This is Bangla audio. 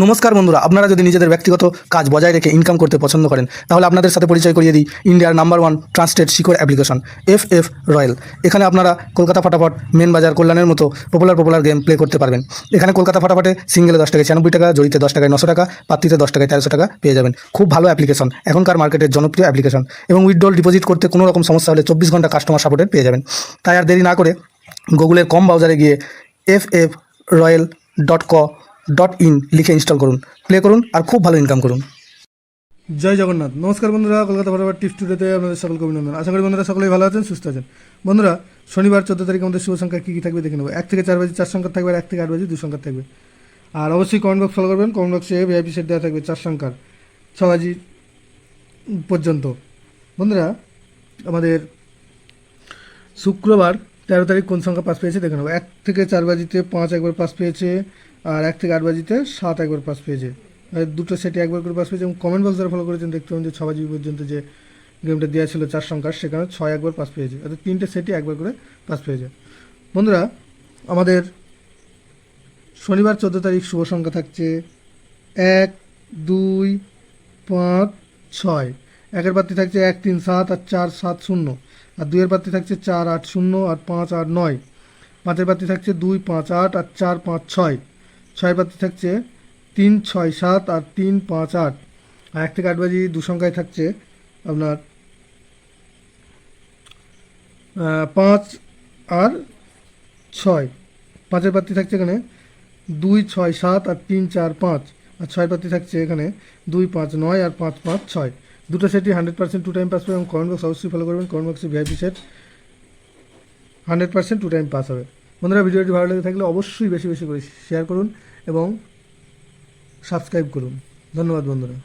নমস্কার বন্ধুরা, আপনারা যদি নিজেদের ব্যক্তিগত কাজ বজায় রেখে ইনকাম করতে পছন্দ করেন তাহলে আপনাদের সাথে পরিচয় করিয়ে দিই ইন্ডিয়ার number 1 trusted secure application FF royal. এখানে আপনারা কলকাতা ফাটাফাট, মেন বাজার, কল্যাণের মতো পপুলার গেম প্লে করতে পারবেন। এখানে কলকাতা ফাটাফাটে সিঙ্গেলে 10 টাকায় 96 টাকা, জড়িতে 10 টাকায় 900 টাকা, পাত্রিতে 10 টাকায় 1300 টাকা পেয়ে যাবেন। খুব ভালো অ্যাপ্লিকেশন, এখনকার মার্কেটের জনপ্রিয় অ্যাপ্লিকেশন এবং উইথড্রল ডিপোজিট করতে কোনো রকম সমস্যা হলে 24 ঘন্টা কাস্টমার সাপোর্টের পেয়ে যাবেন। তাই আর দেরি না করে গুগলের কম ব্রাউজারে গিয়ে ffroyal.co.in লিখে ইনস্টল করুন, প্লে করুন আর খুব ভালো ইনকাম করুন। জয় জগন্নাথ। নমস্কার বন্ধুরা, কলকাতা ফাটাফাট টিপস টুডেতে আপনাদের সকলকে অভিনন্দন। আশা করি বন্ধুরা সকলেই ভালো আছেন, সুস্থ আছেন। বন্ধুরা, শনিবার 14 তারিখ আমাদের শুভ সংখ্যা কী কী থাকবে দেখে নেবো। 1 থেকে 4 বাজে 4 সংখ্যা থাকবে, আর 1 থেকে 8 বাজে 2 সংখ্যা থাকবে। আর অবশ্যই কমেন্ট বক্স ফলো করবেন। কমেন্ট বক্সে ভিআইপি সেট দেওয়া থাকবে 4 সংখ্যার 6 বাজি পর্যন্ত। বন্ধুরা, আমাদের শুক্রবার 13 তারিখ কোন সংখ্যা পাস পেয়েছে দেখে নেবো। 1 থেকে 4 বাজিতে 5 একবার পাস পেয়েছে, আর 1 থেকে 8 বাজিতে 7 একবার পাস পেয়েছে। দুটো সেটে একবার করে পাস পেয়েছে এবং কমেন্ট বক্স যারা ফলো করেছেন দেখতে পাবেন যে 6 বাজি পর্যন্ত যে গেমটা দেওয়া ছিল 4 সংখ্যার, সেখানে 6 একবার পাস পেয়েছে, অর্থাৎ 3টে সেটই একবার করে পাস পেয়েছে। বন্ধুরা, আমাদের শনিবার 14 তারিখ শুভ সংখ্যা থাকছে 1, 2, 5, 6। 1-এর প্রার্থী থাকছে 1, 3, 7 আর 4, 7, 0। আর 2-এর প্রার্থী থাকছে 4, 8, 0 আর 5, 8, 9। 5-এর প্রার্থী থাকছে 2, 5, 8 আর 4, 5, 6। 6-এর প্রার্থী থাকছে 3, 6, 7 আর 3, 5, 8। আর 1 থেকে 8 বাজি 2 সংখ্যায় থাকছে আপনার 5 আর 6। 5-এর প্রার্থী থাকছে এখানে 2, 6, 7 আর 3, 4, 5। আর 6-এর প্রার্থী থাকছে এখানে 2, 5, 9 আর 5, 5, 6। দুটো সেটই 100% 2 টাইম পাস পাবে এবং কমেন্ট বক্স অবশ্যই ফলো করবেন। কমেন্ট বক্সে ভিআইপি সেট 100% 2 টাইম পাস হবে। বন্ধুরা, ভিডিওটি ভালো লেগে থাকলে অবশ্যই বেশি বেশি করে শেয়ার করুন এবং সাবস্ক্রাইব করুন। ধন্যবাদ বন্ধুরা।